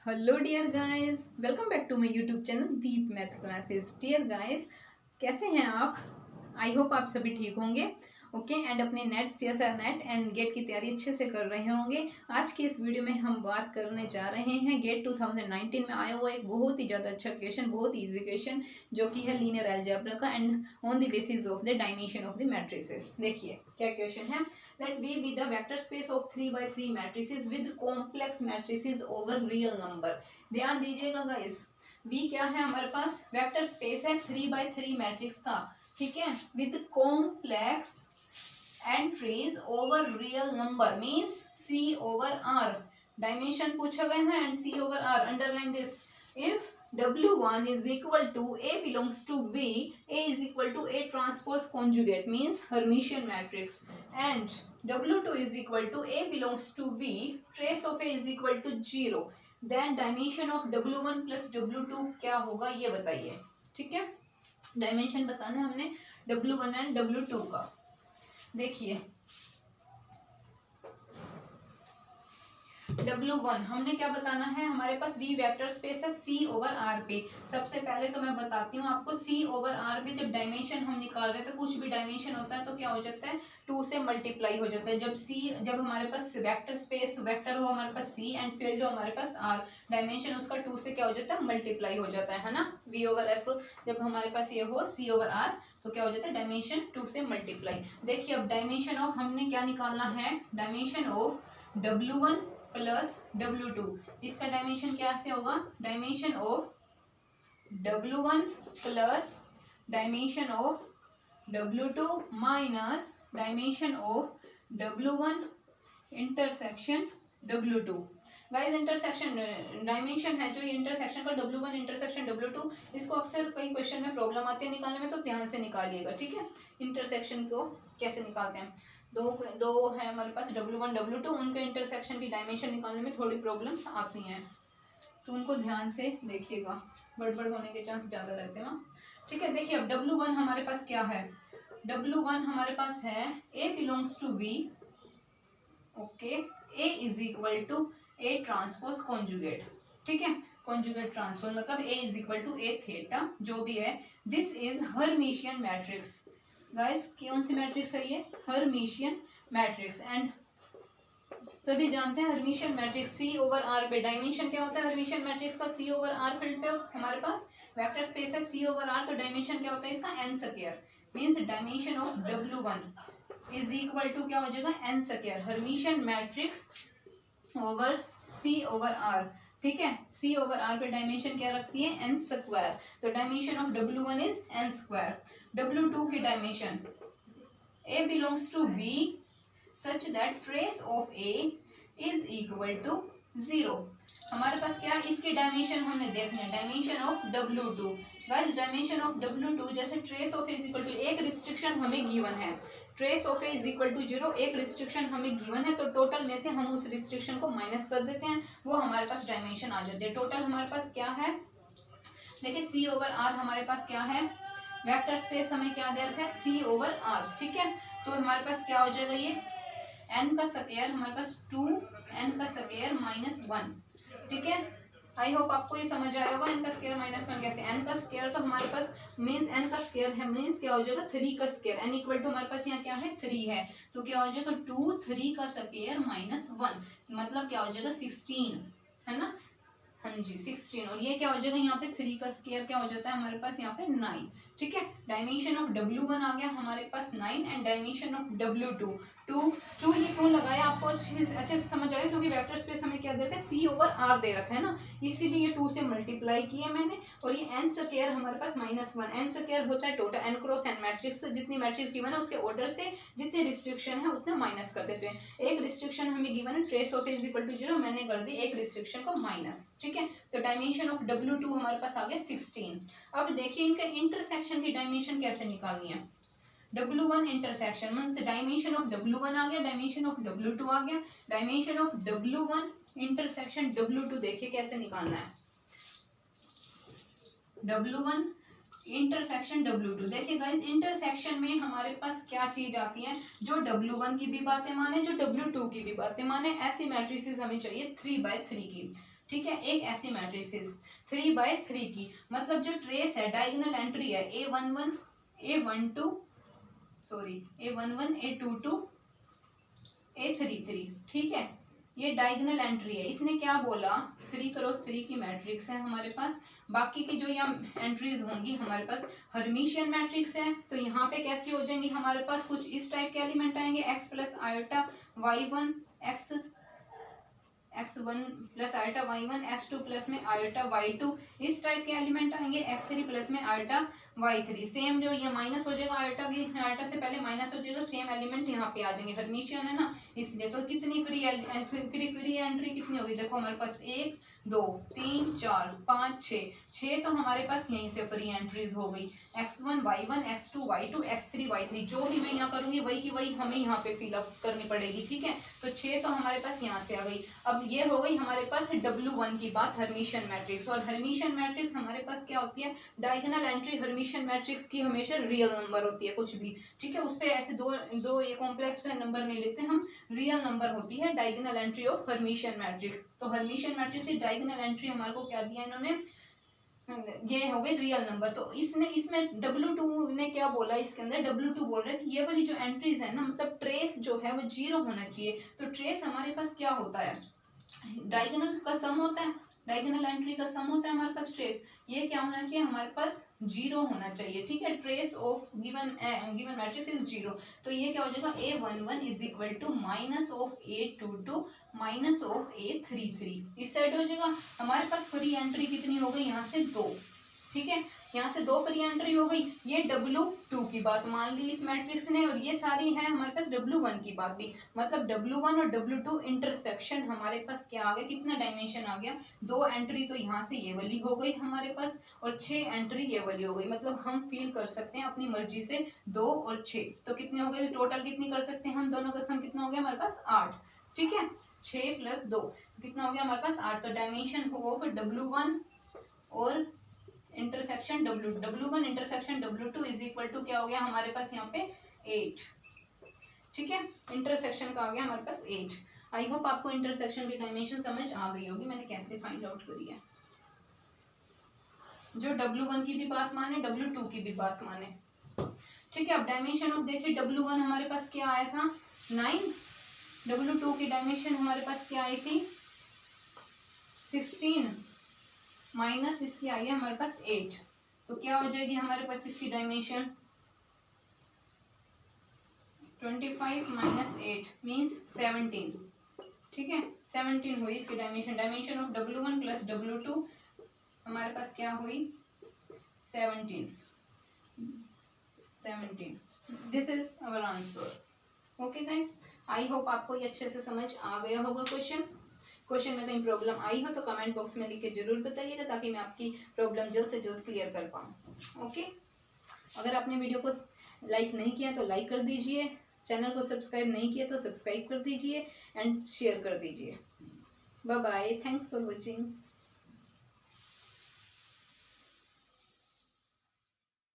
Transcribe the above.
Hello dear guys, welcome back to my YouTube channel Deep math classes. Dear guys, कैसे हैं आप? I hope आप सभी ठीक होंगे। ओके एंड अपने NET CSIR NET and GATE की तैयारी अच्छे से कर रहे होंगे। आज की इस वीडियो में हम बात करने जा रहे हैं गेट 2019 में आया हुआ एक बहुत ही ज़्यादा अच्छा क्वेश्चन, बहुत ही इजी क्वेश्चन, जो कि है लीनियर अलजेब्रा का and on the basis of the dimension of the matrices. देखिए क्या क्वेश्चन है। Let V be the vector space of 3 by 3 matrices with complex matrices over real number। ध्यान दीजिएगा गाइस, V क्या है हमारे पास? वेक्टर स्पेस है 3 by 3 मैट्रिक्स का, ठीक है, with complex entries over real number means C over R। Dimension पूछा गया है and C over R। Underline this. If W1 is equal to A belongs to V, A is equal to A transpose conjugate means Hermitian matrix, and W2 is equal to A belongs to V, trace of A is equal to 0, then dimension of W1 plus W2 क्या होगा ये बताइए। ठीक है, dimension बताना है हमने W1 and W2 का। देखिए W1 हमने क्या बताना है, हमारे पास V वेक्टर स्पेस है C ओवर R पे। सबसे पहले तो मैं बताती हूँ आपको, C ओवर R पे जब डायमेंशन हम निकाल रहे हैं तो कुछ भी डायमेंशन होता है तो क्या हो जाता है, 2 से मल्टीप्लाई हो जाता है। जब हमारे पास वेक्टर स्पेस वेक्टर हो हमारे पास C एंड फील्ड हो हमारे पास R, डायमेंशन उसका 2 से क्या हो जाता है, मल्टीप्लाई हो जाता है ना। V ओवर F जब हमारे पास ये हो C ओवर R तो क्या हो जाता है, डायमेंशन 2 से मल्टीप्लाई। देखिए अब डायमेंशन ऑफ हमने क्या निकालना है, dimension of W1 plus W2, इसका डायमेंशन क्या से होगा, dimension of W1 plus dimension of W2 minus dimension of W1 intersection W2। Guys intersection dimension है जो ये इंटरसेक्शन का W1 इंटरसेक्शन W2, इसको अक्सर कई क्वेश्चन में प्रॉब्लम आती है निकालने में, तो ध्यान से निकालिएगा। ठीक है, इंटरसेक्शन को कैसे निकालते हैं, दो है हमारे पास W1 W2, उनके इंटरसेक्शन की डायमेंशन निकालने में थोड़ी प्रॉब्लम्स आती हैं, तो उनको ध्यान से देखिएगा, गड़बड़ होने के चांस ज़्यादा रहते हैं। ठीक है, देखिए अब W1 हमारे पास क्या है, W1 हमारे पास है A belongs to V। Okay, A is equal to A transpose conjugate. ठीक है, कॉन्जुगेट ट्रांसपोज मतलब A is equal to A theta जो भी है। This is Hermitian matrix. Guys कौन सी मैट्रिक्स है ये, हर्मिशियन मैट्रिक्स। एंड सभी जानते हैं Hermitian matrix C over R पे डायमेंशन क्या होता है, हर्मिशियन मैट्रिक्स का C ओवर R फील्ड पे हमारे पास वेक्टर स्पेस है C ओवर R, तो डायमेंशन क्या होता है इसका, n square means dimension of W1 is equal to क्या हो जाएगा, n square. Hermitian matrix over C over R, ठीक है, C ओवर R पे डायमेंशन क्या रखती है, n स्क्वायर, तो dimension of W1 is n square. W2 की dimension A belongs to V such that trace of A is equal to 0। हमारे पास क्या, इसकी डायमेंशन हमने देखना है, dimension of W2। Guys dimension of W2 जैसे trace of A is equal to, एक restriction हमें गिवन है, trace of A is equal to 0, एक रिस्ट्रिक्शन हमें गिवन है, तो टोटल में से हम उस रिस्ट्रिक्शन को माइनस कर देते हैं, वो हमारे पास डायमेंशन आ जाती है। टोटल हमारे पास क्या है, देखिए C ओवर R हमारे पास क्या है, वेक्टर स्पेस हमें क्या दे रखा है, C ओवर R। ठीक है, तो हमारे पास क्या हो जाएगा, ये n का स्क्वायर हमारे पास 2n का स्क्वायर माइनस 1। ठीक है, आई होप आपको ये समझ आया होगा, n का स्क्वायर माइनस 1 कैसे, n का स्क्वायर तो हमारे पास मीन्स n का स्क्वायर है मीन्स क्या हो जाएगा, 3 का स्क्वायर, n इक्वल टू हमारे पास यहाँ क्या है, 3 है, तो क्या हो जाएगा 2 3 का स्क्वायर माइनस 1, मतलब क्या हो जाएगा 16, है ना। हाँ जी 16, और ये क्या हो जाएगा यहाँ पे 3 का स्क्वायर क्या हो जाता है हमारे पास यहाँ पे 9। ठीक है, डायमेंशन ऑफ W1 आ गया हमारे पास 9 एंड डायमेंशन ऑफ W2 2 ये क्यों लगाया आपको अच्छे से समझ आया, क्योंकि वेक्टर स्पेस हमें क्या दे रखा है, C ओवर R दे रखा है ना, इसीलिए ये 2 से मल्टीप्लाई किया मैंने। और ये n स्क्वायर हमारे पास -1, n स्क्वायर होता है total n cross n matrix, जितनी मैट्रिक्स गिवन है उसके ऑर्डर से जितने रिस्ट्रिक्शन है उतने माइनस कर देते हैं। एक रिस्ट्रिक्शन हमें गिवन है trace of is equal to 0, मैंने कर दी एक रिस्ट्रिक्शन को माइनस। ठीक है, तो डायमेंशन ऑफ W2 हमारे पास आ गया 16। अब देखिए इनका इंटरसेक्शन की डायमेंशन कैसे निकालनी है, W1 intersection means dimension of W1 आ गया, डायमेंशन ऑफ W2 आ गया, dimension of W1 intersection W2 देखिए कैसे निकालना है, W1 इंटरसेक्शन W2। देखिए गाइस इंटरसेक्शन में हमारे पास क्या चीज आती है, जो W1 की भी बातें माने, जो W2 की भी बातें माने, ऐसी मैट्रिसेस हमें चाहिए 3 by 3 की। ठीक है। एक ऐसी मैट्रिसेस 3/3 की, मतलब जो ट्रेस है डायगोनल एंट्री है A11 A12 sorry A11 A22 A33, ठीक है। ये डायगोनल एंट्री है, इसने क्या बोला 3x3 की मैट्रिक्स है हमारे पास। बाकी की जो यहाँ एंट्रीज होंगी हमारे पास हर्मिशियन मैट्रिक्स है, तो यहाँ पे कैसी हो जाएंगी हमारे पास कुछ इस टाइप के एलिमेंट आएंगे x plus iota y1 x1 plus iota y1 x2 plus में आयोटा y2 इस टाइप के एलिमेंट आएंगे, x3 प्लस में आयोटा y3। सेम जो ये माइनस हो जाएगा आयोटा की, आयोटा से पहले माइनस हो जाएगा, सेम एलिमेंट यहाँ पे आ जाएंगे, हर्मिशियन है ना इसलिए। तो कितनी फ्री एंट्री कितनी होगी, देखो हमारे पास 1 2 3 4 5 6 तो हमारे पास यहीं से फ्री एंट्रीज हो गई। x1 y1 x2 y2 x3 y3 जो भी मैं यहाँ करूंगी वही की वही हमें यहाँ पे फिलअप करनी पड़ेगी, ठीक है। तो 6 तो हमारे पास यहाँ से आ गई। अब ये हो गई हमारे पास W1 की बात, हर्मिशियन मैट्रिक्स। और हर्मिशियन मैट्रिक्स हमारे पास क्या होती है, डायगोनल एंट्री हर्मिशियन मैट्रिक्स की हमेशा रियल नंबर होती है कुछ भी, ठीक है। उस पे ऐसे दो ये कॉम्प्लेक्स नंबर नहीं लेते हम, रियल नंबर होती है diagonal entry of Hermitian matrix. तो हर्मिशियन मैट्रिक्स की डायगोनल एंट्री हमारे को क्या दिया इन्होंने, ये हो गए रियल नंबर। तो इसमें W2 ने क्या बोला, इसके अंदर W2 बोल रहा है कि ये वाली जो एंट्रीज है ना, मतलब ट्रेस जो है वो 0 होना चाहिए। तो ट्रेस हमारे पास क्या होता है, डायगोनल का सम होता है, डायगोनल एंट्री का सम होता है हमारे पास ट्रेस। ये क्या होना चाहिए हमारे पास 0 होना चाहिए, ठीक है। Trace of given matrix is 0। तो ये क्या हो जाएगा A11 is equal to minus of A22 minus of A33। इस साइड हो जाएगा हमारे पास फ्री एंट्री कितनी हो गई, यहाँ से 2, ठीक है। यहाँ से 2 फ्री एंट्री हो गई। ये W2 की बात मान ली इस मैट्रिक्स ने, और ये सारी है हमारे पास W1 की बात भी, मतलब W1 और W2 इंटरसेक्शन हमारे पास क्या आ गया, कितना डायमेंशन आ गया, 2 एंट्री तो यहाँ से ये वाली हो गई हमारे पास, और 6 एंट्री ये वाली हो गई। मतलब हम फील कर सकते हैं अपनी मर्जी से 2 और 6 तो कितने हो गए, टोटल कितनी कर सकते हैं हम, दोनों का सम कितना हो गया हमारे पास 8, ठीक है। 6 + 2 कितना हो गया हमारे पास 8। तो डायमेंशन हो फिर W1 और intersection W1 intersection W2 is equal to क्या हो गया हमारे पास यहाँ पे 8, ठीक है। इंटरसेक्शन का आ गया हमारे पास 8। आई होप आपको इंटरसेक्शन की डायमेंशन समझ आ गई होगी, मैंने कैसे फाइंड आउट करी है। जो W1 की भी बात माने W2 की भी बात माने, ठीक है। अब डायमेंशन ऑफ देखिए W1 हमारे पास क्या आया था 9, W2 की डायमेंशन हमारे पास क्या आई थी 16 माइनस इसकी आई है हमारे पास 8। तो क्या हो जाएगी हमारे पास इसकी डायमेंशन 25 माइनस 8 मीन्स 17, ठीक है। 17 हुई इसकी dimension. Dimension of W1 plus W2 हमारे पास क्या हुई 17। This is our answer. Okay guys, I hope आपको ये अच्छे से समझ आ गया होगा। क्वेश्चन में कहीं प्रॉब्लम आई हो तो कमेंट बॉक्स में लिख के जरूर बताइएगा, ताकि मैं आपकी प्रॉब्लम जल्द से जल्द क्लियर कर पाऊँ। ओके, अगर आपने वीडियो को लाइक नहीं किया तो लाइक कर दीजिए, चैनल को सब्सक्राइब नहीं किया तो सब्सक्राइब कर दीजिए एंड शेयर कर दीजिए। Bye bye, thanks for watching.